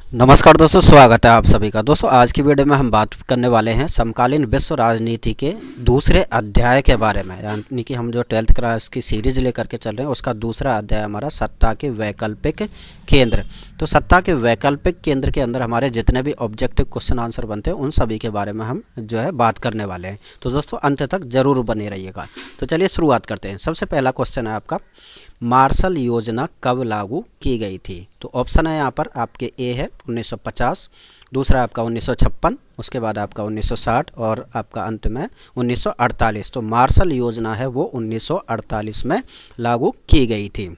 नमस्कार दोस्तों, स्वागत है आप सभी का। दोस्तों आज की वीडियो में हम बात करने वाले हैं समकालीन विश्व राजनीति के दूसरे अध्याय के बारे में। यानी कि हम जो 12th क्लास की सीरीज लेकर के चल रहे हैं उसका दूसरा अध्याय हमारा सत्ता के वैकल्पिक केंद्र। तो सत्ता के वैकल्पिक केंद्र के अंदर हमारे जितने भी ऑब्जेक्टिव क्वेश्चन आंसर बनते हैं उन सभी के बारे में हम जो है बात करने वाले हैं। तो दोस्तों अंत तक जरूर बने रहिएगा। तो चलिए शुरुआत करते हैं। सबसे पहला क्वेश्चन है आपका, मार्शल योजना कब लागू की गई थी? तो ऑप्शन है यहाँ पर आपके ए है 1950, दूसरा आपका 1956, उसके बाद आपका 1960 और आपका अंत में 1948। तो मार्शल योजना है वो 1948 में लागू की गई थी।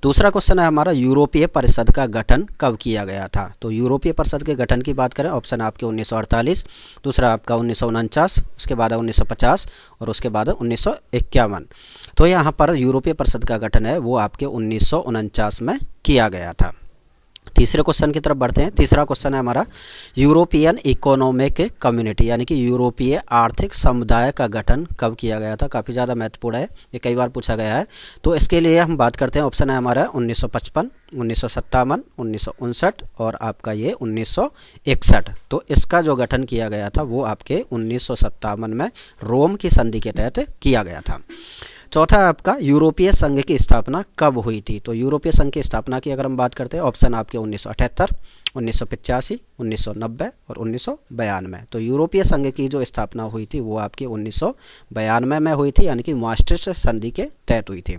दूसरा क्वेश्चन है हमारा, यूरोपीय परिषद का गठन कब किया गया था? तो यूरोपीय परिषद के गठन की बात करें, ऑप्शन आपके 1948, दूसरा आपका 1949, उसके बाद 1950 और उसके बाद 1951। तो यहाँ पर यूरोपीय परिषद का गठन है वो आपके 1949 में किया गया था। तीसरे क्वेश्चन की तरफ बढ़ते हैं। तीसरा क्वेश्चन है हमारा, यूरोपियन इकोनॉमिक कम्युनिटी यानी कि यूरोपीय आर्थिक समुदाय का गठन कब किया गया था? काफ़ी ज़्यादा महत्वपूर्ण है, ये कई बार पूछा गया है। तो इसके लिए हम बात करते हैं, ऑप्शन है हमारा 1955, 1957, 1959 और आपका ये 1961। तो इसका जो गठन किया गया था वो आपके 1957 में रोम की संधि के तहत किया गया था। चौथा है आपका, यूरोपीय संघ की स्थापना कब हुई थी? तो यूरोपीय संघ की स्थापना की अगर हम बात करते हैं, ऑप्शन आपके 1978, 1985, 1990 और 1992। तो यूरोपीय संघ की जो स्थापना हुई थी वो आपकी 1992 में हुई थी, यानी कि maastricht संधि के तहत हुई थी।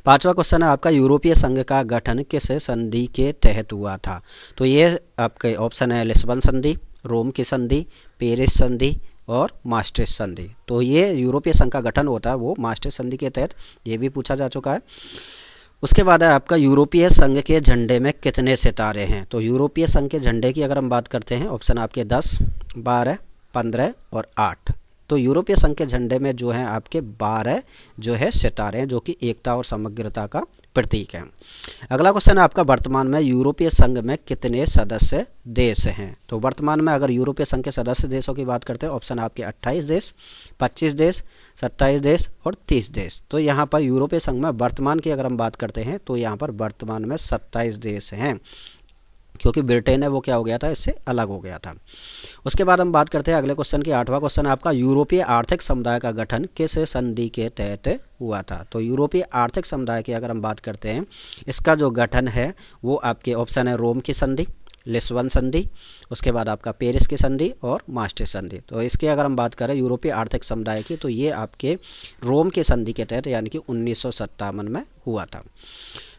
पांचवा क्वेश्चन है आपका, यूरोपीय संघ का गठन किस संधि के तहत हुआ था? तो ये आपके ऑप्शन है लिस्बन संधि, रोम की संधि, पेरिस संधि और maastricht संधि। तो ये यूरोपीय संघ का गठन होता है वो maastricht संधि के तहत, ये भी पूछा जा चुका है। उसके बाद है आपका, यूरोपीय संघ के झंडे में कितने सितारे हैं? तो यूरोपीय संघ के झंडे की अगर हम बात करते हैं, ऑप्शन आपके 10, 12, 15 और 8। तो यूरोपीय संघ के झंडे में जो है आपके 12 जो है सितारे हैं, जो कि एकता और समग्रता का प्रतीक है। अगला क्वेश्चन है आपका, वर्तमान में यूरोपीय संघ में कितने सदस्य देश हैं? तो वर्तमान में अगर यूरोपीय संघ के सदस्य देशों की बात करते हैं, ऑप्शन आपके 28 देश, 25 देश, 27 देश और 30 देश। तो यहाँ पर यूरोपीय संघ में वर्तमान की अगर हम बात करते हैं तो यहाँ पर वर्तमान में 27 देश हैं, क्योंकि ब्रिटेन है वो क्या हो गया था, इससे अलग हो गया था। उसके बाद हम बात करते हैं अगले क्वेश्चन की। आठवां क्वेश्चन है आपका, यूरोपीय आर्थिक समुदाय का गठन किस संधि के तहत हुआ था? तो यूरोपीय आर्थिक समुदाय की अगर हम बात करते हैं, इसका जो गठन है वो आपके ऑप्शन है रोम की संधि, लिस्बन संधि, उसके बाद आपका पेरिस की संधि और maastricht संधि। तो इसकी अगर हम बात करें यूरोपीय आर्थिक समुदाय की, तो ये आपके रोम की संधि के तहत यानी कि 1957 में हुआ था।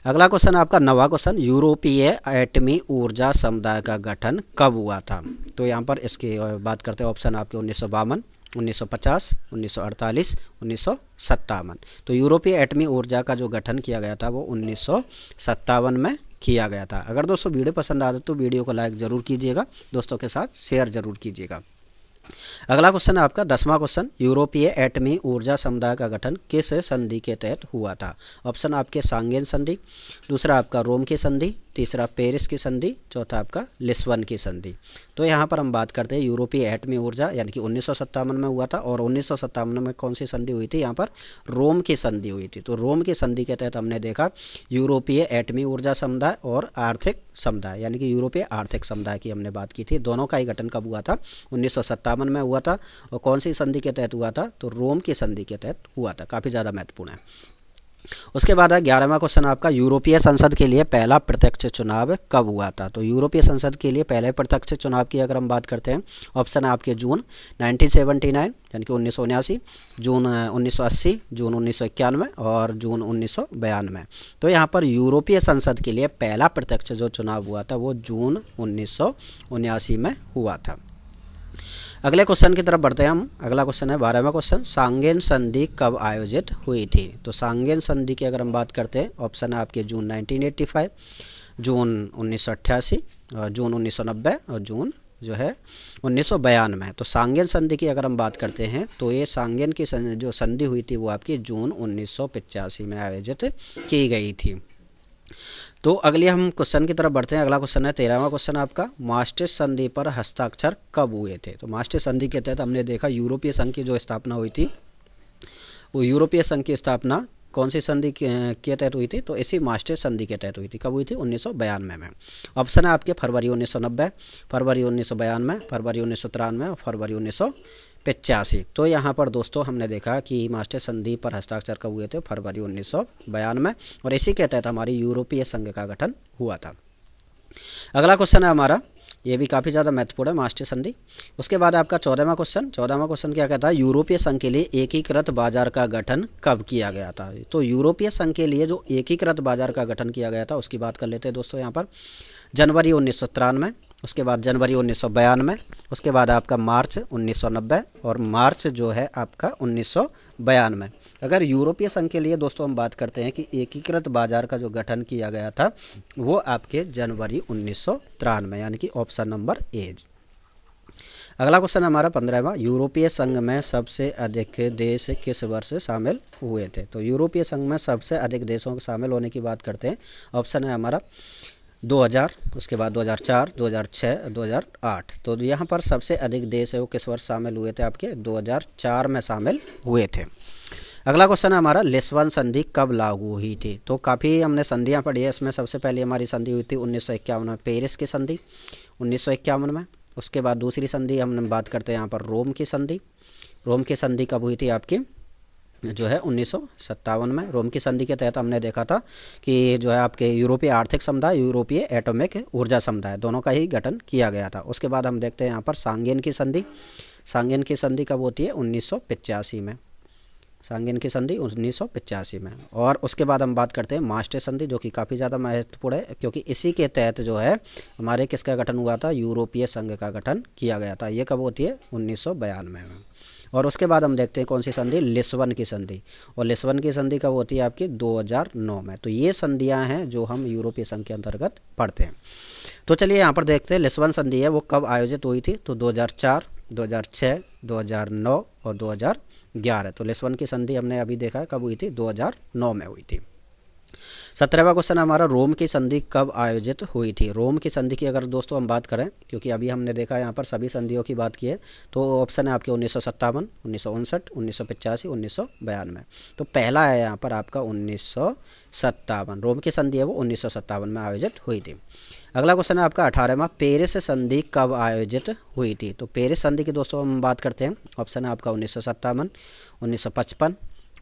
अगला क्वेश्चन आपका 9वां क्वेश्चन, यूरोपीय एटमी ऊर्जा समुदाय का गठन कब हुआ था? तो यहाँ पर इसकी बात करते हैं, ऑप्शन आपके 1952, 1950, 1948, 1957। तो यूरोपीय एटमी ऊर्जा का जो गठन किया गया था वो 1957 में किया गया था। अगर दोस्तों वीडियो पसंद आता तो वीडियो को लाइक ज़रूर कीजिएगा, दोस्तों के साथ शेयर ज़रूर कीजिएगा। अगला क्वेश्चन है आपका 10वां क्वेश्चन, यूरोपीय एटमी ऊर्जा समुदाय का गठन किस संधि के तहत हुआ था? ऑप्शन आपके सांगेन संधि, दूसरा आपका रोम की संधि, तीसरा पेरिस की संधि, चौथा आपका लिस्बन की संधि। तो यहाँ पर हम बात करते हैं यूरोपीय एटमी ऊर्जा यानी कि 1957 में हुआ था, और 1957 में कौन सी संधि हुई थी? यहाँ पर रोम की संधि हुई थी। तो रोम की संधि के तहत हमने देखा यूरोपीय एटमी ऊर्जा समुदाय और आर्थिक समुदाय यानी कि यूरोपीय आर्थिक समुदाय की हमने बात की थी। दोनों का ही गठन कब हुआ था? 1957 में हुआ था। और कौन सी संधि के तहत हुआ था? तो रोम की संधि के तहत हुआ था। काफ़ी ज़्यादा महत्वपूर्ण है। उसके बाद है 11वां क्वेश्चन आपका, यूरोपीय संसद के लिए पहला प्रत्यक्ष चुनाव कब हुआ था? तो यूरोपीय संसद के लिए पहले प्रत्यक्ष चुनाव की अगर हम बात करते हैं, ऑप्शन है आपके जून 1979 यानी कि 1979, जून 1980, जून 1991 और जून 1992। तो यहाँ पर यूरोपीय संसद के लिए पहला प्रत्यक्ष जो चुनाव हुआ था वो जून 1979 में हुआ था। अगले क्वेश्चन की तरफ बढ़ते हैं हम। अगला क्वेश्चन है 12वां क्वेश्चन, सांगेन संधि कब आयोजित हुई थी? तो सांगेन संधि की अगर हम बात करते हैं, ऑप्शन है आपके जून 1985, जून 1988 और जून 1990 और जून जो है 1992। तो सांगेन संधि की अगर हम बात करते हैं तो ये सांगेन की जो संधि हुई थी वो आपकी जून 1985 में आयोजित की गई थी। तो अगले हम क्वेश्चन की तरफ बढ़ते हैं। अगला क्वेश्चन है 13वां क्वेश्चन आपका, maastricht संधि पर हस्ताक्षर कब हुए थे? तो maastricht संधि के तहत हमने देखा यूरोपीय संघ की जो स्थापना हुई थी वो यूरोपीय संघ की स्थापना कौन सी संधि के तहत हुई थी? तो इसी maastricht संधि के तहत हुई थी। कब हुई थी? 1992 में। ऑप्शन है आपके फरवरी 1990, फरवरी 1992, फरवरी 1993 और फरवरी 1985। तो यहाँ पर दोस्तों हमने देखा कि maastricht संधि पर हस्ताक्षर कब हुए थे? फरवरी 1992, और इसी के तहत हमारी यूरोपीय संघ का गठन हुआ था। अगला क्वेश्चन है हमारा, ये भी काफ़ी ज़्यादा महत्वपूर्ण है, maastricht संधि। उसके बाद आपका 14वां क्वेश्चन क्या कहता है? यूरोपीय संघ के लिए एकीकृत बाजार का गठन कब किया गया था? तो यूरोपीय संघ के लिए जो एकीकृत बाजार का गठन किया गया था उसकी बात कर लेते हैं दोस्तों यहाँ पर। जनवरी 1993, उसके बाद जनवरी 1992, उसके बाद आपका मार्च 1990 और मार्च जो है आपका 1992। अगर यूरोपीय संघ के लिए दोस्तों हम बात करते हैं कि एकीकृत बाजार का जो गठन किया गया था वो आपके जनवरी 1993, यानी कि ऑप्शन नंबर ए। अगला क्वेश्चन हमारा 15वां, यूरोपीय संघ में सबसे अधिक देश किस वर्ष शामिल हुए थे? तो यूरोपीय संघ में सबसे अधिक देशों के शामिल होने की बात करते हैं। ऑप्शन है हमारा 2000, उसके बाद 2004, 2006, 2008। तो यहाँ पर सबसे अधिक देश है वो किस वर्ष शामिल हुए थे? आपके 2004 में शामिल हुए थे। अगला क्वेश्चन है हमारा, लिस्बन संधि कब लागू हुई थी? तो काफ़ी हमने संधियाँ पढ़ी है, इसमें सबसे पहले हमारी संधि हुई थी 1951 में, पेरिस की संधि 1951 में। उसके बाद दूसरी संधि हम बात करते हैं यहाँ पर रोम की संधि। रोम की संधि कब हुई थी? आपकी जो है 1957 में। रोम की संधि के तहत हमने देखा था कि जो है आपके यूरोपीय आर्थिक समुदाय, यूरोपीय एटॉमिक ऊर्जा समुदाय, दोनों का ही गठन किया गया था। उसके बाद हम देखते हैं यहाँ पर सांगेन की संधि। सांगेन की संधि कब होती है? 1985 में। सांगेन की संधि 1985 में। और उसके बाद हम बात करते हैं maastricht संधि, जो कि काफ़ी ज़्यादा महत्वपूर्ण है क्योंकि इसी के तहत जो है हमारे किसका गठन हुआ था? यूरोपीय संघ का गठन किया गया था। ये कब होती है? 1992 में। और उसके बाद हम देखते हैं कौन सी संधि? लिस्बन की संधि। और लिस्बन की संधि कब होती है? आपकी 2009 में। तो ये संधियां हैं जो हम यूरोपीय संघ के अंतर्गत पढ़ते हैं। तो चलिए यहाँ पर देखते हैं लिस्बन संधि है वो कब आयोजित हुई थी? तो 2004, 2006, 2009 और 2011। तो लिस्बन की संधि हमने अभी देखा कब हुई थी? 2009 में हुई थी। 17वां क्वेश्चन हमारा, रोम की संधि कब आयोजित हुई थी? रोम की संधि की अगर दोस्तों हम बात करें, क्योंकि अभी हमने देखा यहाँ पर सभी संधियों की बात की है, तो ऑप्शन है आपके 1957, 1959, 1985, 1992। तो पहला है यहाँ पर आपका 1957। रोम की संधि है वो 1957 में आयोजित हुई थी। अगला क्वेश्चन है आपका 18वां, पेरिस संधि कब आयोजित हुई थी? तो पेरिस संधि की दोस्तों हम बात करते हैं। ऑप्शन है आपका 1957, 1955,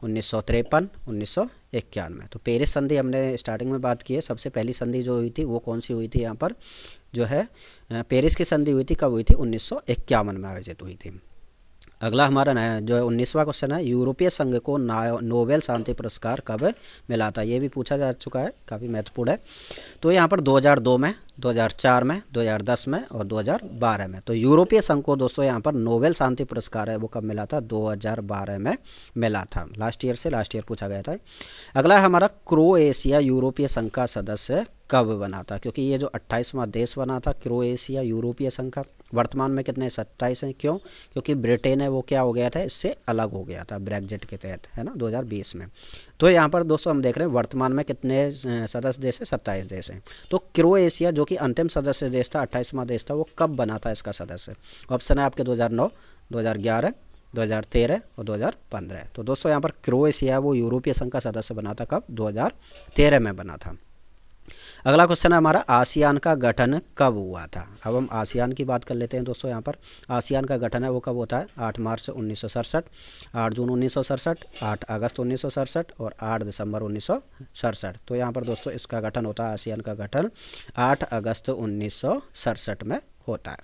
1953, 1991। तो पेरिस संधि हमने स्टार्टिंग में बात की है। सबसे पहली संधि जो हुई थी वो कौन सी हुई थी? यहाँ पर जो है पेरिस की संधि हुई थी, कब हुई थी? 1951 में आयोजित हुई थी। अगला हमारा नया जो है 19वां क्वेश्चन है, यूरोपीय संघ को नोबेल शांति पुरस्कार कब मिला था? ये भी पूछा जा चुका है, काफ़ी महत्वपूर्ण है। तो यहाँ पर 2002 में, 2004 में, 2010 में और 2012 में। तो यूरोपीय संघ को दोस्तों यहाँ पर नोबेल शांति पुरस्कार है वो कब मिला था? 2012 में मिला था। लास्ट ईयर पूछा गया था। अगला हमारा, क्रोएशिया यूरोपीय संघ का सदस्य कब बना था? क्योंकि ये जो 28वां देश बना था क्रोएशिया यूरोपीय संघ का। वर्तमान में कितने? 27 हैं। क्यों? क्योंकि ब्रिटेन है वो क्या हो गया था? इससे अलग हो गया था ब्रेग्जिट के तहत, है ना, 2020 में। तो यहाँ पर दोस्तों हम देख रहे हैं वर्तमान में कितने सदस्य देश हैं? 27 देश हैं। तो क्रोएशिया जो कि अंतिम सदस्य देश था, 28वां देश था, वो कब बना था इसका सदस्य? ऑप्शन है आपके 2009, 2011, 2013 और 2015। तो दोस्तों यहाँ पर क्रोएशिया वो यूरोपीय संघ का सदस्य बना था कब? 2013 में बना था। अगला क्वेश्चन है हमारा, आसियान का गठन कब हुआ था? अब हम आसियान की बात कर लेते हैं दोस्तों। यहाँ पर आसियान का गठन है वो कब होता है? 8 मार्च 1967, 8 जून 1967, 8 अगस्त 1967 और 8 दिसंबर 1967। तो यहाँ पर दोस्तों इसका गठन होता है, आसियान का गठन 8 अगस्त 1967 में होता है।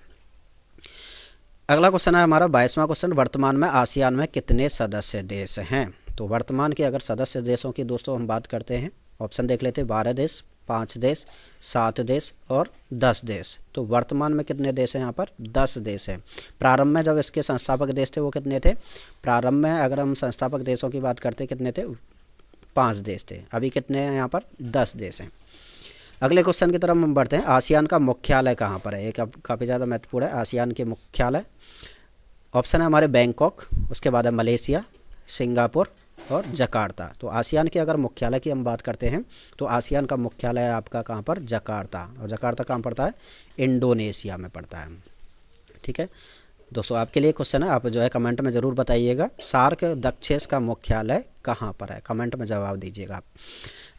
अगला क्वेश्चन है हमारा 22वां क्वेश्चन, वर्तमान में आसियान में कितने सदस्य देश हैं? तो वर्तमान के अगर सदस्य देशों की दोस्तों हम बात करते हैं, ऑप्शन देख लेते हैं। 12 देश, 5 देश, 7 देश और 10 देश। तो वर्तमान में कितने देश हैं? यहाँ पर 10 देश हैं। प्रारंभ में जब इसके संस्थापक देश थे वो कितने थे? प्रारंभ में अगर हम संस्थापक देशों की बात करते कितने थे? 5 देश थे। अभी कितने हैं? यहाँ पर 10 देश हैं। अगले क्वेश्चन की तरफ हम बढ़ते हैं। आसियान का मुख्यालय कहाँ पर है? एक काफ़ी ज़्यादा महत्वपूर्ण है, आसियान के मुख्यालय। ऑप्शन है हमारे बैंकॉक, उसके बाद है मलेशिया, सिंगापुर और जकार्ता। तो आसियान के अगर मुख्यालय की हम बात करते हैं तो आसियान का मुख्यालय आपका कहाँ पर? जकार्ता। और जकार्ता कहाँ पड़ता है? इंडोनेशिया में पड़ता है। ठीक है, दोस्तों आपके लिए क्वेश्चन है, आप जो है कमेंट में ज़रूर बताइएगा, सार्क दक्षेस का मुख्यालय कहाँ पर है, कमेंट में जवाब दीजिएगा आप।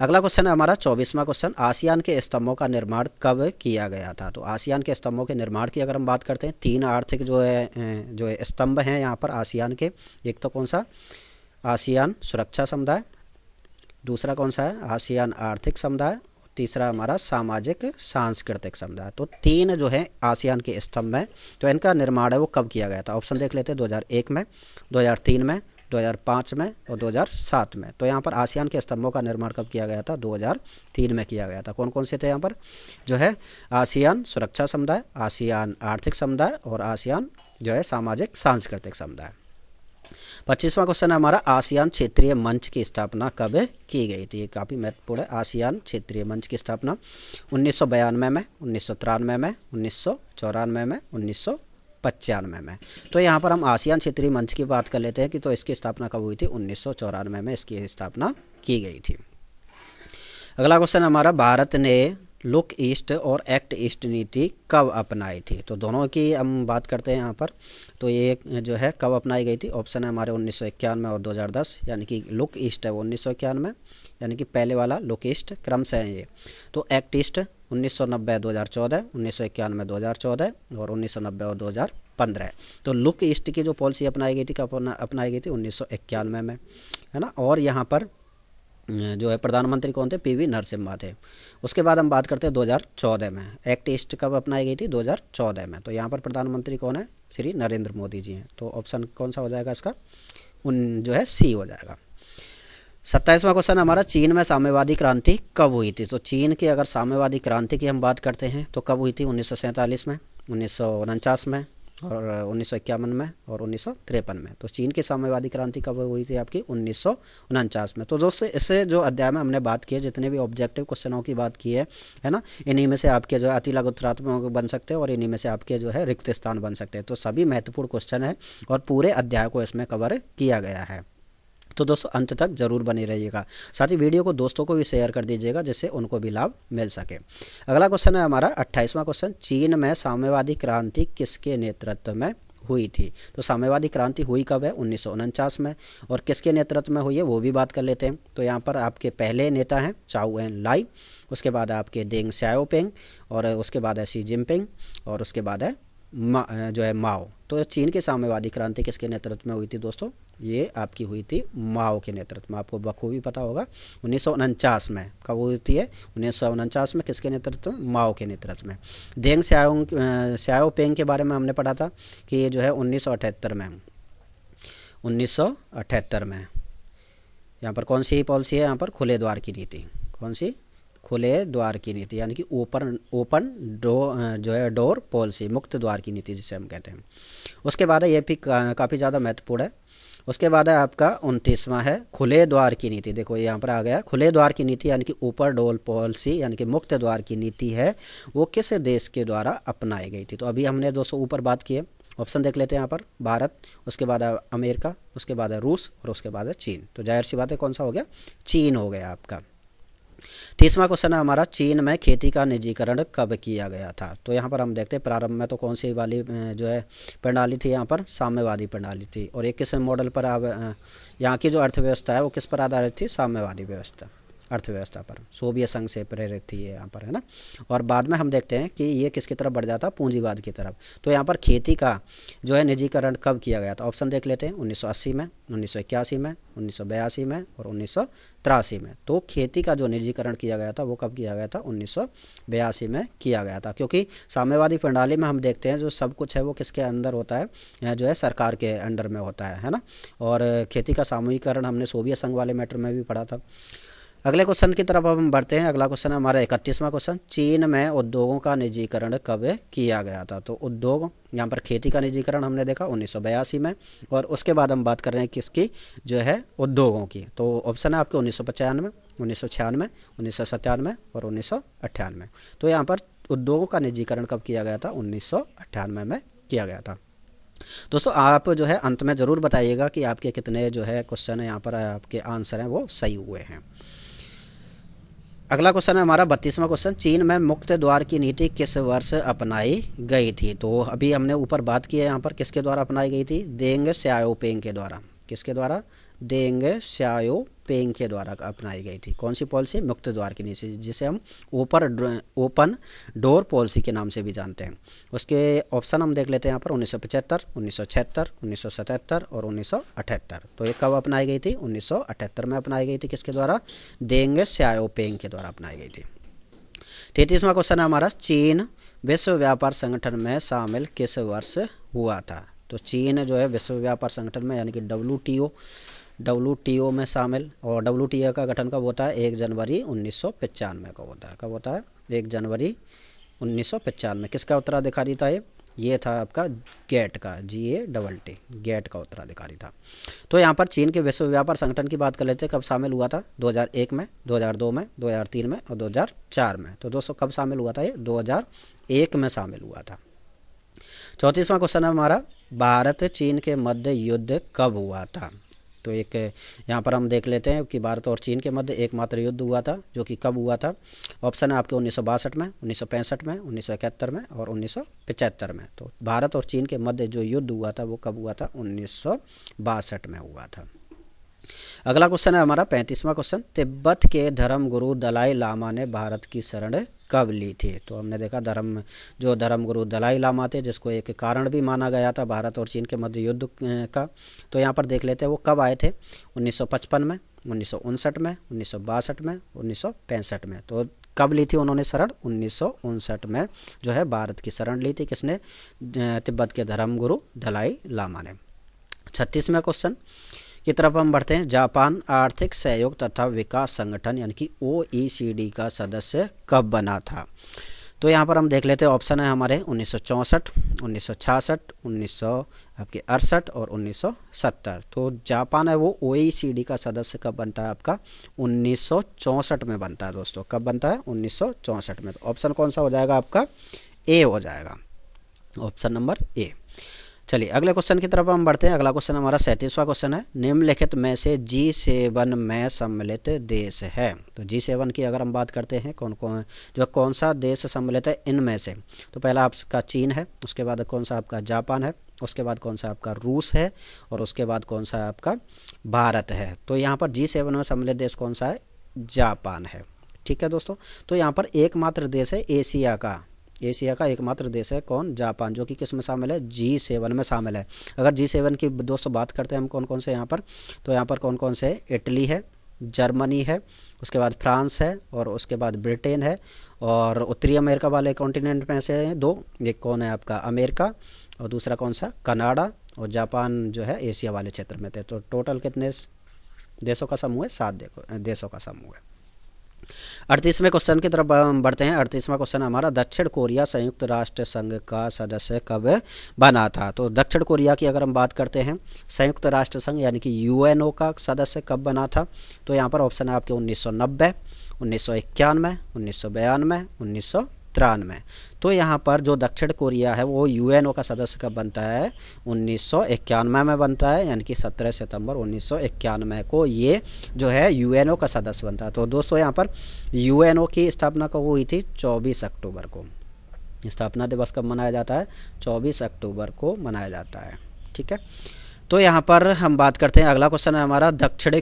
अगला क्वेश्चन है हमारा 24वां क्वेश्चन, आसियान के स्तंभों का निर्माण कब किया गया था। तो आसियान के स्तंभों के निर्माण की अगर हम बात करते हैं, 3 आर्थिक जो है स्तंभ हैं यहाँ पर आसियान के। एक तो कौन सा, आसियान सुरक्षा समुदाय, दूसरा कौन सा है, आसियान आर्थिक समुदाय, तीसरा हमारा सामाजिक सांस्कृतिक समुदाय। तो 3 जो है आसियान के स्तंभ हैं, तो इनका निर्माण है वो कब किया गया था। ऑप्शन देख लेते हैं, 2001 में, 2003 में, 2005 में और 2007 में। तो यहाँ पर आसियान के स्तंभों का निर्माण कब किया गया था, 2003 में किया गया था। कौन कौन से थे यहाँ पर, जो है आसियान सुरक्षा समुदाय, आसियान आर्थिक समुदाय और आसियान जो है सामाजिक सांस्कृतिक समुदाय। 25वां क्वेश्चन है हमारा, आसियान क्षेत्रीय मंच की स्थापना कब की गई थी। काफ़ी महत्वपूर्ण है, आसियान क्षेत्रीय मंच की स्थापना 1992 में, 1993 में, 1994 में, 1995 में। तो यहाँ पर हम आसियान क्षेत्रीय मंच की बात कर लेते हैं कि तो इसकी स्थापना कब हुई थी, 1994 में इसकी स्थापना की गई थी। अगला क्वेश्चन हमारा, भारत ने लुक ईस्ट और एक्ट ईस्ट नीति कब अपनाई थी। तो दोनों की हम बात करते हैं यहाँ पर, तो ये जो है कब अपनाई गई थी। ऑप्शन है हमारे 1991 और 2010, यानी कि लुक ईस्ट है वो 1991 यानी कि पहले वाला लुक ईस्ट क्रमशः है ये। तो एक्ट ईस्ट 1990 2014, 1991 2014 और 1990 और 2015। तो लुक ईस्ट की जो पॉलिसी अपनाई गई थी कब अपनाई गई थी, 1991 में, है ना। और यहाँ पर जो है प्रधानमंत्री कौन थे, पीवी नरसिम्हा थे। उसके बाद हम बात करते हैं 2014 में, एक्ट ईस्ट कब अपनाई गई थी, 2014 में। तो यहाँ पर प्रधानमंत्री कौन है, श्री नरेंद्र मोदी जी हैं। तो ऑप्शन कौन सा हो जाएगा इसका, जो है सी हो जाएगा। 27वां क्वेश्चन हमारा, चीन में साम्यवादी क्रांति कब हुई थी। तो चीन की अगर साम्यवादी क्रांति की हम बात करते हैं तो कब हुई थी, 1947 में, 1949 में और 1951 में और 1953 में। तो चीन की साम्यवादी क्रांति कब हुई थी आपकी, 1949 में। तो दोस्तों इससे जो अध्याय में हमने बात की है, जितने भी ऑब्जेक्टिव क्वेश्चनों की बात की है ना, इन्हीं में से आपके जो है अति लघुत्तरात्मक बन सकते हैं और इन्हीं में से आपके जो है रिक्त स्थान बन सकते हैं। तो सभी महत्वपूर्ण क्वेश्चन है और पूरे अध्याय को इसमें कवर किया गया है। तो दोस्तों अंत तक जरूर बने रहिएगा, साथ ही वीडियो को दोस्तों को भी शेयर कर दीजिएगा जिससे उनको भी लाभ मिल सके। अगला क्वेश्चन है हमारा 28वां क्वेश्चन, चीन में साम्यवादी क्रांति किसके नेतृत्व में हुई थी। तो साम्यवादी क्रांति हुई कब है, 1949 में, और किसके नेतृत्व में हुई है वो भी बात कर लेते हैं। तो यहाँ पर आपके पहले नेता हैं चाउ एन लाई, उसके बाद आपके डेंग स्याओपिंग और उसके बाद है शी जिनपिंग और उसके बाद है जो है माओ। तो चीन की साम्यवादी क्रांति किसके नेतृत्व में हुई थी दोस्तों, ये आपकी हुई थी माओ के नेतृत्व में। आपको बखूबी पता होगा 1949 में कब हुई थी, 1949 में किसके नेतृत्व में, माओ के नेतृत्व में। डेंग स्याओपिंग के बारे में हमने पढ़ा था कि ये जो है 1978 में, 1978 में यहाँ पर कौन सी पॉलिसी है, यहाँ पर खुले द्वार की नीति। कौन सी, खुले द्वार की नीति, यानी कि ओपन जो है डोर पॉलिसी, मुक्त द्वार की नीति जिसे हम कहते हैं। उसके बाद है ये भी काफ़ी ज़्यादा महत्वपूर्ण है। उसके बाद है आपका 29वां है खुले द्वार की नीति। देखो यहाँ पर आ गया खुले द्वार की नीति, यानी कि ओपन डोर पॉलिसी, यानी कि मुक्त द्वार की नीति है वो किस देश के द्वारा अपनाई गई थी। तो अभी हमने दोस्तों ऊपर बात की है, ऑप्शन देख लेते हैं यहाँ पर, भारत, उसके बाद है अमेरिका, उसके बाद है रूस और उसके बाद है चीन। तो जाहिर सी बात है कौन सा हो गया, चीन हो गया आपका। 30वां क्वेश्चन है हमारा, चीन में खेती का निजीकरण कब किया गया था। तो यहाँ पर हम देखते हैं प्रारंभ में तो कौन सी वाली जो है प्रणाली थी, यहाँ पर साम्यवादी प्रणाली थी। और ये किस मॉडल पर यहाँ की जो अर्थव्यवस्था है वो किस पर आधारित थी, साम्यवादी व्यवस्था अर्थव्यवस्था पर, सोवियत संघ से प्रेरित थी ये यहाँ पर, है ना। और बाद में हम देखते हैं कि ये किसकी तरफ बढ़ जाता, पूंजीवाद की तरफ। तो यहाँ पर खेती का जो है निजीकरण कब किया गया था, ऑप्शन देख लेते हैं, 1980 में, 1981 में, 1982 में और 1983 में। तो खेती का जो निजीकरण किया गया था वो कब किया गया था, 1982 में किया गया था। क्योंकि साम्यवादी प्रणाली में हम देखते हैं जो सब कुछ है वो किसके अंदर होता है, जो है सरकार के अंडर में होता है ना। और खेती का सामूहिकरण हमने सोवियत संघ वाले मैटर में भी पढ़ा था। अगले क्वेश्चन की तरफ हम बढ़ते हैं। अगला क्वेश्चन है हमारा 31वां क्वेश्चन, चीन में उद्योगों का निजीकरण कब किया गया था। तो उद्योग, यहाँ पर खेती का निजीकरण हमने देखा 1982 में, और उसके बाद हम बात कर रहे हैं किसकी, जो है उद्योगों की। तो ऑप्शन है आपके 1995, 1996, 1997 और 1998। तो यहाँ पर उद्योगों का निजीकरण कब किया गया था, 1998 में किया गया था। दोस्तों आप जो है अंत में ज़रूर बताइएगा कि आपके कितने जो है क्वेश्चन है यहाँ पर आपके आंसर हैं वो सही हुए हैं। अगला क्वेश्चन है हमारा 32वां क्वेश्चन, चीन में मुक्त द्वार की नीति किस वर्ष अपनाई गई थी। तो अभी हमने ऊपर बात की है, यहाँ पर किसके द्वारा अपनाई गई थी, देंग स्याओपेंग के द्वारा। किसके द्वारा, देंग स्याओपेंग के द्वारा अपनाई गई थी। कौन सी पॉलिसी, मुक्त द्वार की नीति, जिसे हम ओपन डोर पॉलिसी के नाम से भी जानते हैं। उसके ऑप्शन हम देख लेते हैं यहाँ पर 1975, 1976, 1977 और 1978। तो ये कब अपनाई गई थी, 1978 में अपनाई गई थी। किसके द्वारा, देंग स्याओपेंग के द्वारा अपनाई गई थी। 33वां क्वेश्चन है हमारा, चीन विश्व व्यापार संगठन में शामिल किस वर्ष हुआ था। तो चीन जो है विश्व व्यापार संगठन में यानी कि WTO में शामिल, और WTO का गठन कब होता है, 1 जनवरी 1995 को होता है। कब होता है, 1 जनवरी 1995। किसका उत्तराधिकारी था ये था आपका गेट का, GATT, गेट का उत्तराधिकारी था। तो यहाँ पर चीन के विश्व व्यापार संगठन की बात कर लेते हैं, कब शामिल हुआ था, 2001 में, 2002 में, 2003 में और 2004 में। तो दोस्तों कब शामिल हुआ था ये, 2001 में शामिल हुआ था। 34वां क्वेश्चन है हमारा, भारत चीन के मध्य युद्ध कब हुआ था। तो एक यहाँ पर हम देख लेते हैं कि भारत और चीन के मध्य एकमात्र युद्ध हुआ था, जो कि कब हुआ था। ऑप्शन है आपके 1962 में, 1965 में, 1971 में और 1975 में। तो भारत और चीन के मध्य जो युद्ध हुआ था वो कब हुआ था, 1962 में हुआ था। अगला क्वेश्चन है हमारा 35वां क्वेश्चन, तिब्बत के धर्म गुरु दलाई लामा ने भारत की शरण कब ली थी। तो हमने देखा धर्म गुरु दलाई लामा थे, जिसको एक कारण भी माना गया था भारत और चीन के मध्य युद्ध का। तो यहाँ पर देख लेते हैं वो कब आए थे, 1955 में, 1959 में, 1962 में, 1965 में। तो कब ली थी उन्होंने शरण, 1959 में जो है भारत की शरण ली थी। किसने, तिब्बत के धर्म गुरु दलाई लामा ने। 36वां क्वेश्चन की तरफ हम बढ़ते हैं, जापान आर्थिक सहयोग तथा विकास संगठन यानी कि OECD का सदस्य कब बना था। तो यहाँ पर हम देख लेते हैं, ऑप्शन है हमारे 1964, 1966, 1968 और 1970। तो जापान है वो OECD का सदस्य कब बनता है आपका, 1964 में बनता है दोस्तों। कब बनता है, 1964 में। तो ऑप्शन कौन सा हो जाएगा आपका, ए हो जाएगा, ऑप्शन नंबर ए। चलिए अगले क्वेश्चन की तरफ हम बढ़ते हैं। अगला क्वेश्चन हमारा 37वां क्वेश्चन है, निम्नलिखित में से G7 में सम्मिलित देश है। तो G7 की अगर हम बात करते हैं, कौन सा देश सम्मिलित है इनमें से। तो पहला आपका चीन है, उसके बाद कौन सा आपका जापान है, उसके बाद कौन सा आपका रूस है और उसके बाद कौन सा आपका भारत है। तो यहाँ पर G7 में सम्मिलित देश कौन सा है, जापान है। ठीक है दोस्तों। तो यहाँ पर एकमात्र देश है एशिया का एकमात्र देश है कौन, जापान, जो कि किस में शामिल है, G7 में शामिल है। अगर G7 की दोस्तों बात करते हैं हम कौन कौन से यहाँ पर, तो यहाँ पर कौन कौन से, इटली है, जर्मनी है, उसके बाद फ्रांस है और उसके बाद ब्रिटेन है, और उत्तरी अमेरिका वाले कॉन्टिनेंट में से हैं 2, एक कौन है आपका अमेरिका और दूसरा कौन सा कनाडा, और जापान जो है एशिया वाले क्षेत्र में थे। तो टोटल कितने देशों का समूह है, 7 देशों का समूह है। 38वें क्वेश्चन की तरफ हम बढ़ते हैं। 38वां क्वेश्चन हमारा, दक्षिण कोरिया संयुक्त राष्ट्र संघ का सदस्य कब बना था। तो दक्षिण कोरिया की अगर हम बात करते हैं, संयुक्त राष्ट्र संघ यानी कि UNO का सदस्य कब बना था। तो यहाँ पर ऑप्शन है आपके 1990, 1991, 1992, 1993। तो यहाँ पर जो दक्षिण कोरिया है वो UNO का सदस्य कब बनता है, 1991 में बनता है, यानी कि 17 सितंबर 1991 को ये जो है UNO का सदस्य बनता है। तो दोस्तों यहाँ पर UNO की स्थापना कब हुई थी, 24 अक्टूबर को। स्थापना दिवस कब मनाया जाता है, 24 अक्टूबर को मनाया जाता है। ठीक है। तो यहाँ पर हम बात करते हैं, अगला क्वेश्चन है हमारा, दक्षिण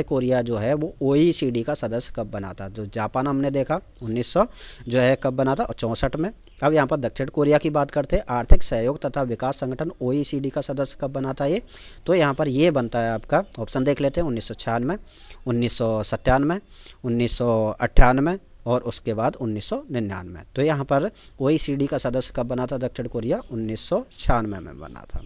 कोरिया जो है वो OECD का सदस्य कब बना था। तो जापान हमने देखा 1900 जो है कब बना था, 64 में। अब यहाँ पर दक्षिण कोरिया की बात करते हैं, आर्थिक सहयोग तथा विकास संगठन OECD का सदस्य कब बना था ये। तो यहाँ पर ये बनता है आपका, ऑप्शन देख लेते हैं, 1996, 1997, 1998 और उसके बाद 1999। तो यहाँ पर OECD का सदस्य कब बना था दक्षिण कोरिया, 1996 में बना था।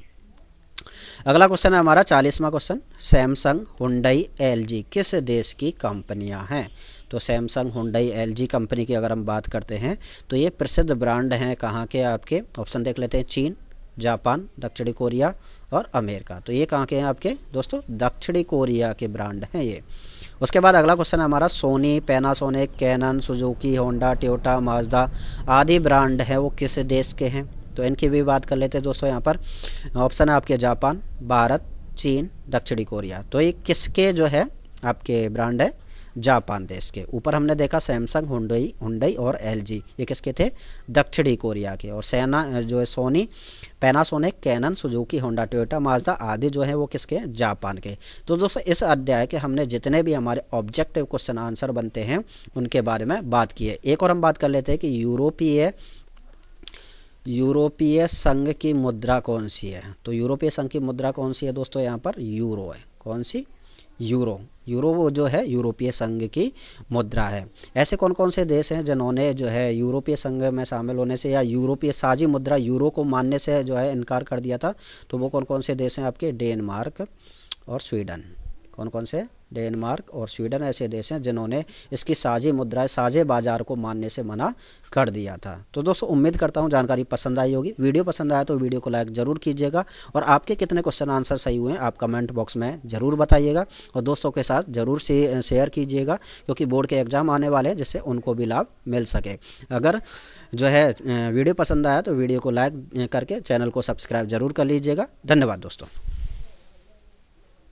अगला क्वेश्चन है हमारा 40वां क्वेश्चन, सैमसंग, हुंडई, LG किस देश की कंपनियां हैं। तो सैमसंग, हुंडई, LG कंपनी की अगर हम बात करते हैं तो ये प्रसिद्ध ब्रांड हैं कहाँ के आपके, ऑप्शन देख लेते हैं, चीन, जापान, दक्षिणी कोरिया और अमेरिका। तो ये कहाँ के हैं आपके दोस्तों, दक्षिणी कोरिया के ब्रांड हैं ये। उसके बाद अगला क्वेश्चन है हमारा, Sony, Panasonic, Canon, Suzuki, Honda, Toyota, Mazda आदि ब्रांड है वो किस देश के हैं। तो इनकी भी बात कर लेते हैं दोस्तों। यहाँ पर ऑप्शन है आपके जापान, भारत, चीन, दक्षिणी कोरिया। तो ये किसके जो है आपके ब्रांड है, जापान देश के। ऊपर हमने देखा सैमसंग, हुंडई और एलजी, ये किसके थे? दक्षिणी कोरिया के। और जो है Sony, Panasonic, Canon, Suzuki, Honda, Toyota, Mazda आदि जो है वो किसके? जापान के। तो दोस्तों इस अध्याय के हमने जितने भी हमारे ऑब्जेक्टिव क्वेश्चन आंसर बनते हैं उनके बारे में बात की है। एक और हम बात कर लेते हैं कि यूरोपीय संघ की मुद्रा कौन सी है। तो यूरोपीय संघ की मुद्रा कौन सी है दोस्तों? यहाँ पर यूरो है। कौन सी? यूरो वो जो है यूरोपीय संघ की मुद्रा है। ऐसे कौन कौन से देश हैं जिन्होंने जो है यूरोपीय संघ में शामिल होने से या यूरोपीय साझी मुद्रा यूरो को मानने से जो है इनकार कर दिया था? तो वो कौन कौन से देश हैं आपके? डेनमार्क और स्वीडन। कौन कौन से? डेनमार्क और स्वीडन ऐसे देश हैं जिन्होंने इसकी साझी मुद्रा, साझे बाजार को मानने से मना कर दिया था। तो दोस्तों उम्मीद करता हूं जानकारी पसंद आई होगी। वीडियो पसंद आया तो वीडियो को लाइक ज़रूर कीजिएगा और आपके कितने क्वेश्चन आंसर सही हुए हैं आप कमेंट बॉक्स में ज़रूर बताइएगा और दोस्तों के साथ ज़रूर शेयर कीजिएगा, क्योंकि बोर्ड के एग्ज़ाम आने वाले हैं जिससे उनको भी लाभ मिल सके। अगर जो है वीडियो पसंद आया तो वीडियो को लाइक करके चैनल को सब्सक्राइब ज़रूर कर लीजिएगा। धन्यवाद दोस्तों।